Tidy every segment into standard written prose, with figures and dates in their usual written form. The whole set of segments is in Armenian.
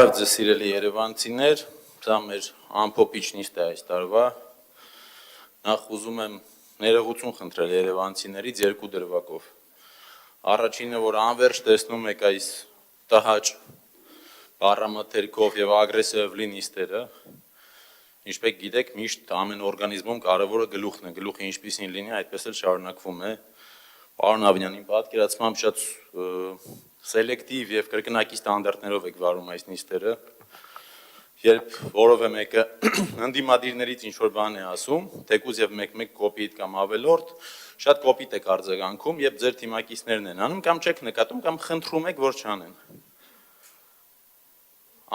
Բարև ձեզ սիրելի երևանցիներ, սա մեր ամփոփիչ նիստը այս տարվա։ Նախ ուզում եմ ներողություն խնդրել երևանցիներից երկու դրվագով։ Առաջինը, որ անվերջ տեսնում եք այս տհաճ բառամթերքով եւ ագրեսիվլի նիստերը, ինչպես գիտեք, միշտ ամեն օրգանիզմում կարևորը գլուխն է, գլուխը ինչպիսին լինի, այդպես էլ շարունակվում է։ Պարոն Ավինյանին պատկերացմամբ շատ սելեկտիվ եւ կրկնակի ստանդարտներով եք վարում այս նիստերը, երբ որևէ մեկը ընդդիմադիրներից ինչ-որ բան է ասում, թեկուզ եւ մեկ-մեկ կոպիտ կամ ավելորդ, շատ կոպիտ եք արձագանքում, եւ ձեր թիմակիցներն են անում կամ չեք նկատում կամ խնդրում եք, որ չանեն։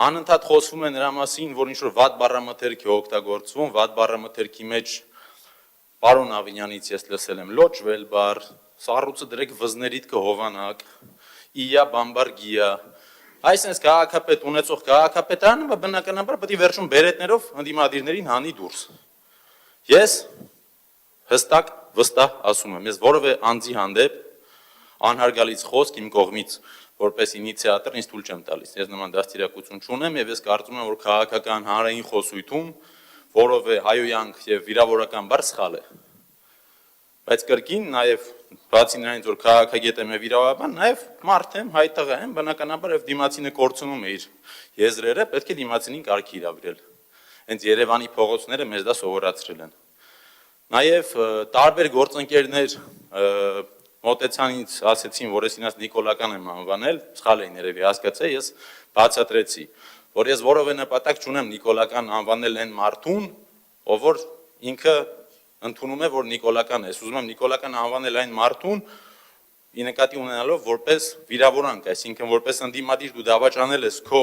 Անընդհատ խոսվում է նրա մասին, որ ինչ-որ վատ բառամթերք է օգտագործվում, վատ բառամթերքի մեջ պարոն Ավինյանից ես լսել եմ լոճվել բառ, սառույցը դրեք վզներիդ կհովանակ, իա բամբար գիա, այսինքն քաղաքապետ ունեցող քաղաքապետարանը բնականաբար պետք է վերջում բերետներով ընդդիմադիրներին հանի դուրս։ Ես հստակ վստահ ասում եմ, ես որևէ անձի հանդեպ անհարգալից խոսք իմ կողմից որպես ինիցիատոր ինձ թույլ չեմ տալիս։ Ես նման դաստիարակություն չունեմ եւ ես կարծում եմ, որ քաղաքական հանրային խոսույթում որևէ հայոյանք եւ վիրավորական բառ սխալ է։ Բայց կրկին նաև բացի նրանից, որ քաղաքագետ եմ եւ վիրավորաբան, նաև մարդ եմ, հայտղա եմ, բնականաբար եւ դիմացինը կորցնում է իր եզրերը, պետք է դիմացինին կարգի իրավիրել։ Հենց Երևանի փողոցները մեզ դա սովորացրել են։ Նաև տարբեր գործընկերներ մոտեցան ինձ ասեցին, որ ես ինձ նիկոլական եմ անվանել, սխալ էին երևի հասկացել, ես բացատրեցի, որ ես որևէ նպատակ չունեմ նիկոլական անվանել այն մարդուն, ով որ ինքը ընդունում է, որ նիկոլական է, ես ուզում եմ նիկոլական անվանել այն մարդուն, ի նկատի ունենալով որպես վիրավորանք, այսինքն որպես ընդդիմադիր դու դավաճանել ես քո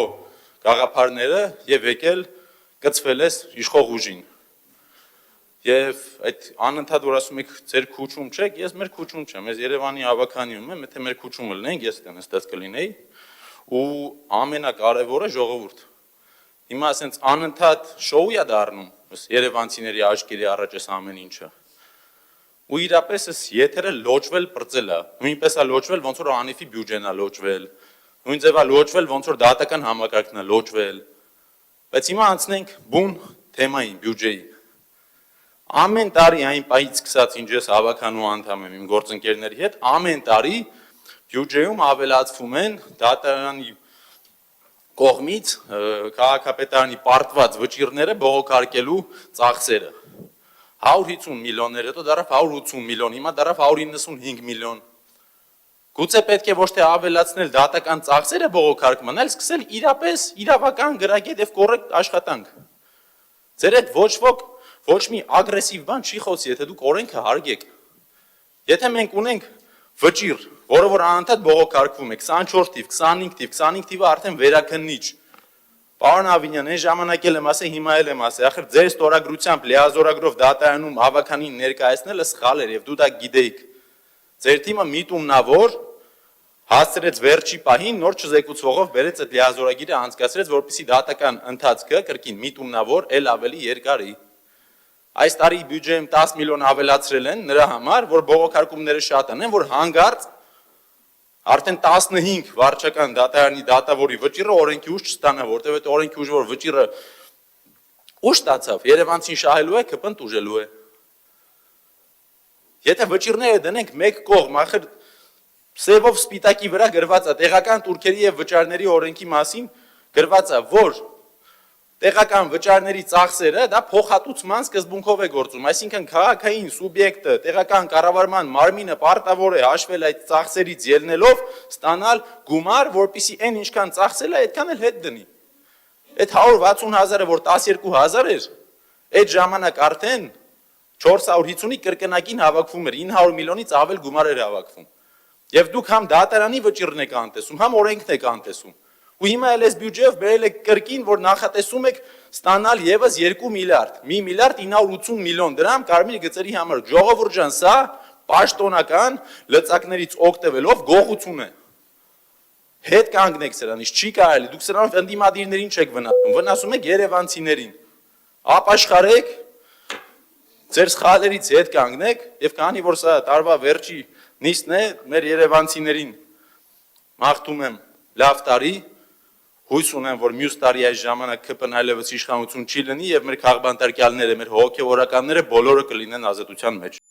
գաղափարները եւ եկել կծվել ես իշխող ուժին։ Եվ այդ անընդհատ որ ասում եք ձեր քուչում չեք, ես մեր քուչում չեմ, ես Երևանի ավականիում եմ, եթե մեր քուչումը լինեինք, ես այդտեղ նստած կլինեի, ու ամենակարևորը ժողովուրդ։ Հիմա ասենց անընդհատ շոու է դառնում, երևանցիների աչքերի առաջ էս ամեն ինչը։ Ու իրապես էս եթերը լոճվել պրծել է, նույնպես է լոճվել, ոնց որ անիֆի բյուջեն է լոճվել, նույն ձև է լոճվել, ոնց որ դատական համակարգն է լոճվել։ Բայց հիմա անցնենք բուն թեմային, բյուջեի։ Ամեն տարի այն պահից սկսած, ինչ ես հավաքանու անդամ եմ իմ գործընկերների հետ, ամեն տարի բյուջեում ավելացվում են դատարանի կողմից քաղաքապետարանի պարտված վճիռները բողոքարկելու ծախսերը։ 150 միլիոններ, հետո դարավ 180 միլիոն, հիմա դարավ 195 միլիոն։ Գուցե պետք է ոչ թե ավելացնել դատական ծախսերը բողոքարկման, այլ սկսել իրապես իրավական գրագետ եւ կոռեկտ աշխատանք։ Ձեր հետ ոչ մի ագրեսիվ բան չի խոսի, եթե դուք օրենքը հարգեք։ Եթե մենք ունենք վճիռ, որը որ անընդհատ բողոքարկվում է, 24 թիվ, 25 թիվ, 25 թիվը արդեն վերաքննիչ։ Պարոն Ավինյան, այն ժամանակ էլ եմ ասել, հիմա էլ եմ ասել, ախր ձեր ստորագրությամբ լիազորագրով դատարանում հավաքանին ներկայացնելը սխալ էր եւ դու դա գիտեիք։ Ձեր թիմը միտումնավոր հասցրեց վերջի պահին նոր չզեկուցողով բերեց այդ լիազորագիրը անցկացրեց, որպեսզի դատական ընթացքը կրկին միտումնավոր էլ ավելի երկարի։ Այս տարի բյուջեում 10 միլիոն ավելացրել են նրա համար, որ բողոքարկումները շատ են, որ հանգարց արդեն 15 վարչական դատարանի դատավորի վճիռը օրենքի ուժ չստանա, որտեղ այդ օրենքի ուժը որ վճիռը ուժ ստացավ, Երևանցին շահելու է, ԿՊ-ն տուժելու է։ Եթե վճիռները դնենք մեկ կողմ, ախր սևով սպիտակի վրա գրված է տեղական турքերի եւ վճարների օրենքի մասին գրված է, որ տեղական վճարների ծախսերը դա փոխհատուցման սկզբունքով է գործում, այսինքն քաղաքային սուբյեկտը, տեղական կառավարման մարմինը պարտավոր է հաշվել այդ ծախսերից ելնելով ստանալ գումար, որպեսզի այն ինչքան ծախսել է, այդքան էլ հետ դնի։ Այդ 160,000-ը, որ 12,000 էր, այդ ժամանակ արդեն 450-ի կրկնակին հավաքվում էր, 900 միլիոնից ավել գումար էր հավաքվում։ Եվ դուք համ դատարանի վճիռն եք անտեսում, համ օրենքն եք անտեսում։ Ու հիմա էլ այս բյուջեով բերել եք կրկին, որ նախատեսում եք ստանալ եւս 2 միլիարդ, 1 միլիարդ 980 միլիոն դրամ կարմիր գծերի համար։ Ժողովուրդ ջան, սա պաշտոնական լծակներից օգտվելով գողություն է։ Հետ կանգնեք սրանից, չի կարելի, դուք սրանով ընդդիմադիրներին չեք վնասում, վնասում եք երևանցիներին։ Ապաշխարեք, ձեր սխալերից հետ կանգնեք եւ քանի որ սա տարվա վերջի նիստն է, մեր երևանցիներին մաղթում եմ լավ տարի, հույս ունեմ, որ մյուս տարի այս ժամանակ ԿՊ-ն այլևս իշխանություն չի լինի եւ մեր քաղբանտարկյալները, մեր հոգեվորականները բոլորը կլինեն ազատության մեջ։